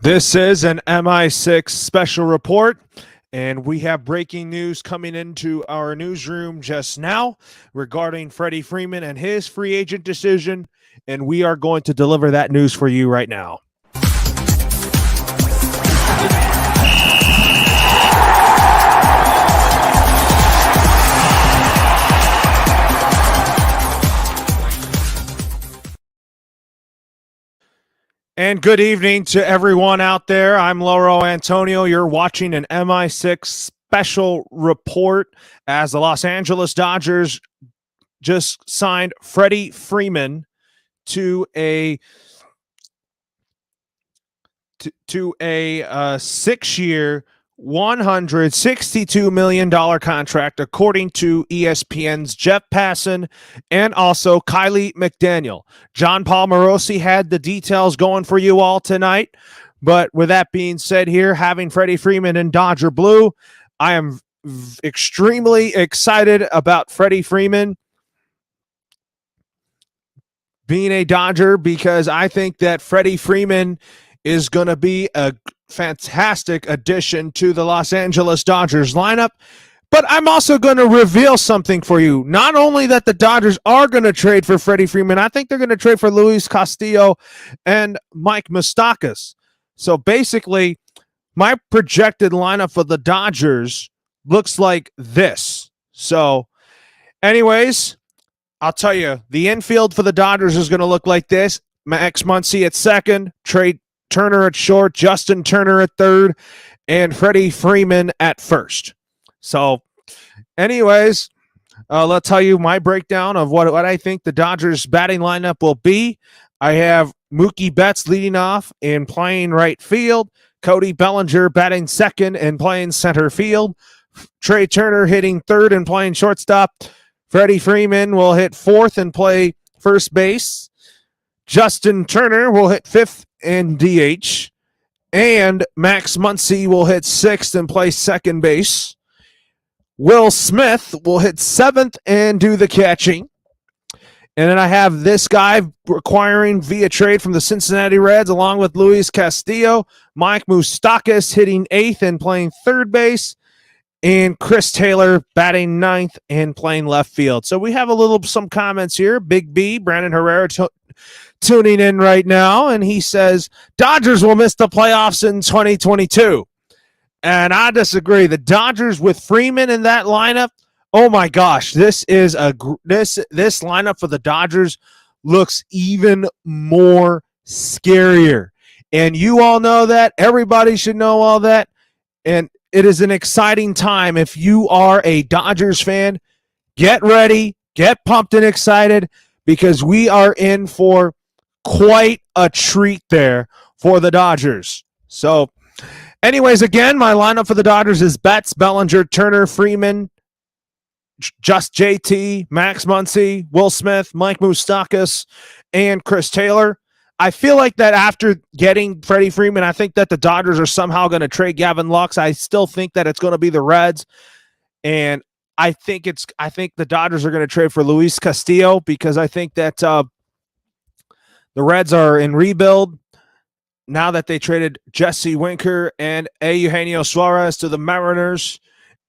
This is an MI6 special report, and we have breaking news coming into our newsroom just now regarding Freddie Freeman and his free agent decision, and we are going to deliver that news for you right now. And good evening to everyone out there. I'm Lauro Antonio. You're watching an MI6 special report as the Los Angeles Dodgers just signed Freddie Freeman to a 6-year, $162 million contract, according to ESPN's Jeff Passan and also Kylie McDaniel. John Paul Morosi had the details going for you all tonight. But with that being said here, having Freddie Freeman in Dodger Blue, I am extremely excited about Freddie Freeman being a Dodger because I think that Freddie Freeman is going to be a fantastic addition to the Los Angeles Dodgers lineup. But I'm also going to reveal something for you. Not only that the Dodgers are going to trade for Freddie Freeman, I think they're going to trade for Luis Castillo and Mike Moustakas. So basically, my projected lineup for the Dodgers looks like this. So anyways, I'll tell you, the infield for the Dodgers is going to look like this. Max Muncy at second, Trey Turner at short, Justin Turner at third, and Freddie Freeman at first. So, anyways, let's tell you my breakdown of what I think the Dodgers batting lineup will be. I have Mookie Betts leading off and playing right field, Cody Bellinger batting second and playing center field, Trey Turner hitting third and playing shortstop, Freddie Freeman will hit fourth and play first base, Justin Turner will hit fifth and DH, and Max Muncy will hit sixth and play second base. Will Smith will hit seventh and do the catching. And then I have this guy acquiring via trade from the Cincinnati Reds along with Luis Castillo, Mike Moustakas hitting eighth and playing third base, and Kris Taylor batting ninth and playing left field. So we have some comments here. Big B, Brandon Herrera tuning in right now, and he says Dodgers will miss the playoffs in 2022. And I disagree. The Dodgers with Freeman in that lineup, oh my gosh, this lineup for the Dodgers looks even more scarier. And you all know that. Everybody should know all that. And it is an exciting time. If you are a Dodgers fan, get ready, get pumped and excited, because we are in for quite a treat there for the Dodgers. So, anyways, again, my lineup for the Dodgers is Betts, Bellinger, Turner, Freeman, just JT, Max Muncy, Will Smith, Mike Moustakas, and Kris Taylor. I feel like that after getting Freddie Freeman, I think that the Dodgers are somehow going to trade Gavin Lux. I still think that it's going to be the Reds, and I think the Dodgers are going to trade for Luis Castillo because I think that the Reds are in rebuild now that they traded Jesse Winker and Eugenio Suarez to the Mariners,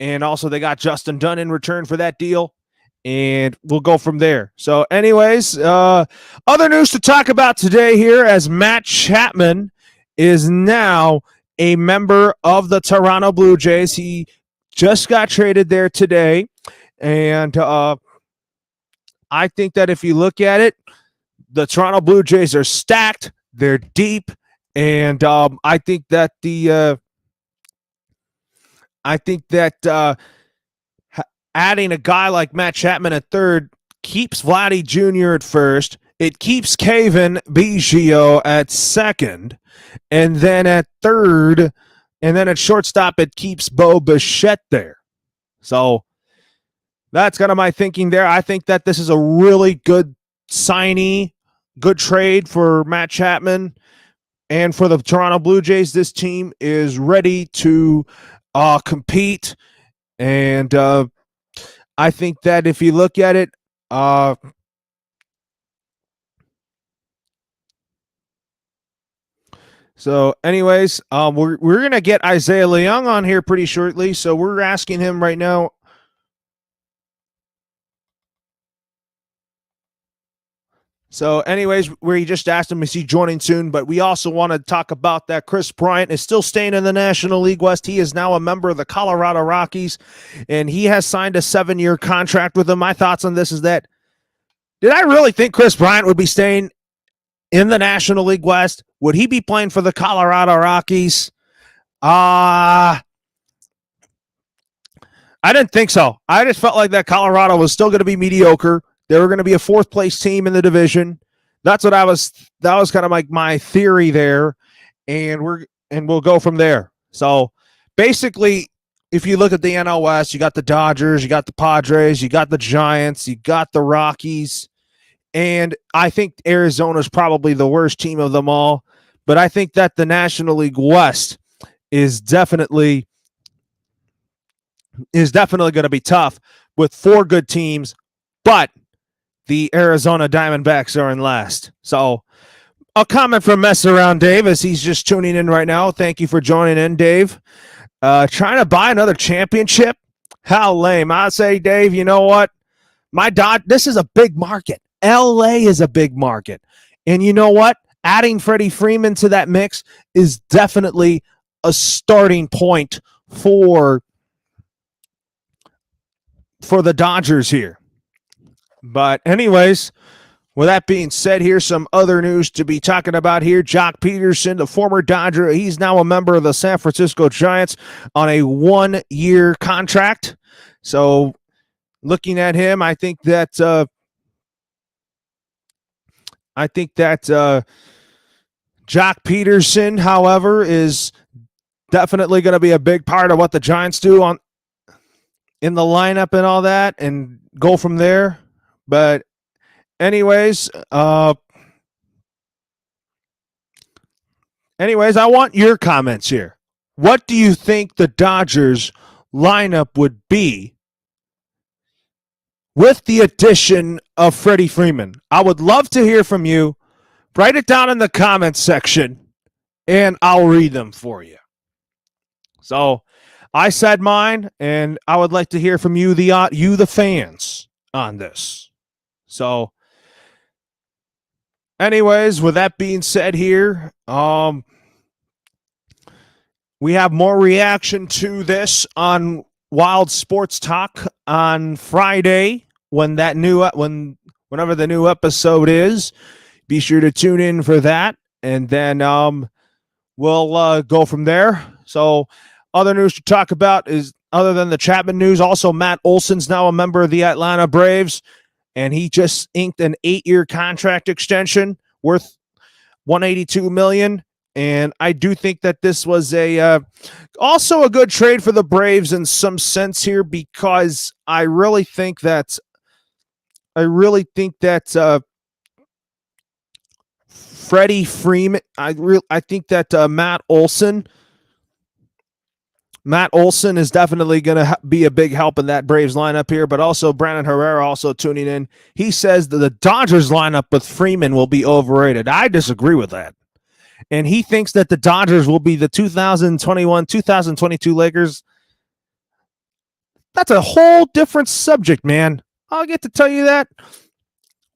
and also they got Justin Dunn in return for that deal, and we'll go from there. So anyways, other news to talk about today here, as Matt Chapman is now a member of the Toronto Blue Jays. He just got traded there today, and I think that if you look at it, the Toronto Blue Jays are stacked, they're deep, and I think that adding a guy like Matt Chapman at third keeps Vladdy Jr. at first. It keeps Kevin Biggio at second, and then at third, and then at shortstop, it keeps Bo Bichette there. So that's kind of my thinking there. I think that this is a really good signee, good trade for Matt Chapman. And for the Toronto Blue Jays, this team is ready to compete. And I think that if you look at it, So, anyways, we're gonna get Isaiah Leung on here pretty shortly. So we're asking him right now. So, anyways, we just asked him, is he joining soon? But we also want to talk about that Kris Bryant is still staying in the National League West. He is now a member of the Colorado Rockies, and he has signed a 7-year contract with them. My thoughts on this is that, did I really think Kris Bryant would be staying in the National League West? Would he be playing for the Colorado Rockies? I didn't think so. I just felt like that Colorado was still going to be mediocre. They were going to be a 4th place team in the division. That was kind of like my theory there. And we'll go from there. So basically, if you look at the NL West, you got the Dodgers, you got the Padres, you got the Giants, you got the Rockies. And I think Arizona's probably the worst team of them all. But I think that the National League West is definitely going to be tough with 4 good teams, but the Arizona Diamondbacks are in last. So a comment from Mess Around Dave as he's just tuning in right now. Thank you for joining in, Dave. Trying to buy another championship? How lame. I say, Dave, you know what? This is a big market. LA is a big market. And you know what? Adding Freddie Freeman to that mix is definitely a starting point for the Dodgers here. But anyways, with that being said, here's some other news to be talking about here. Jock Peterson, the former Dodger, he's now a member of the San Francisco Giants on a 1-year contract. So looking at him, I think that Jock Peterson, however, is definitely going to be a big part of what the Giants do in the lineup and all that, and go from there. But anyways, I want your comments here. What do you think the Dodgers lineup would be with the addition of Freddie Freeman? I would love to hear from you. Write it down in the comments section, and I'll read them for you. So I said mine, and I would like to hear from you, the fans, on this. So anyways, with that being said here, we have more reaction to this on Wild Sports Talk on Friday whenever the new episode is. Be sure to tune in for that, and then we'll go from there. So other news to talk about is, other than the Chapman news, also Matt Olson's now a member of the Atlanta Braves. And he just inked an 8-year contract extension worth $182 million. And I do think that this was also a good trade for the Braves in some sense here, because I really think that Freddie Freeman, I think that Matt Olson is definitely going to be a big help in that Braves lineup here, but also Brandon Herrera also tuning in. He says that the Dodgers lineup with Freeman will be overrated. I disagree with that. And he thinks that the Dodgers will be the 2021-2022 Lakers. That's a whole different subject, man. I'll get to tell you that.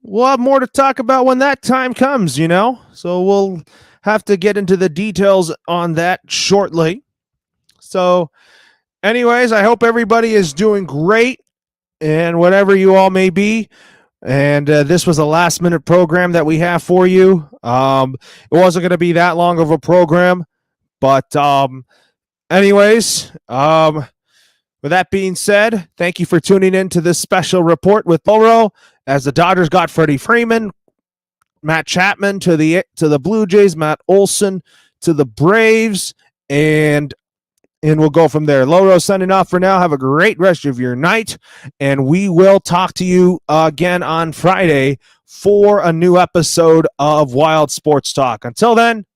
We'll have more to talk about when that time comes, So we'll have to get into the details on that shortly. So anyways, I hope everybody is doing great, and whatever you all may be. And this was a last-minute program that we have for you. It wasn't going to be that long of a program. But anyways, with that being said, thank you for tuning in to this special report with Loro, as the Dodgers got Freddie Freeman, Matt Chapman to the Blue Jays, Matt Olson to the Braves, and we'll go from there. Loro signing off for now. Have a great rest of your night, and we will talk to you again on Friday for a new episode of Wild Sports Talk. Until then,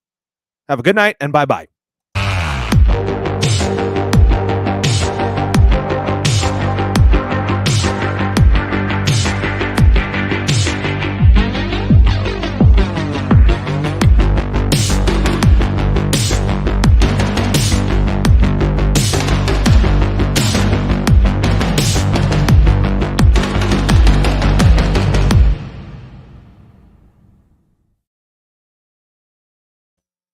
have a good night, and bye-bye.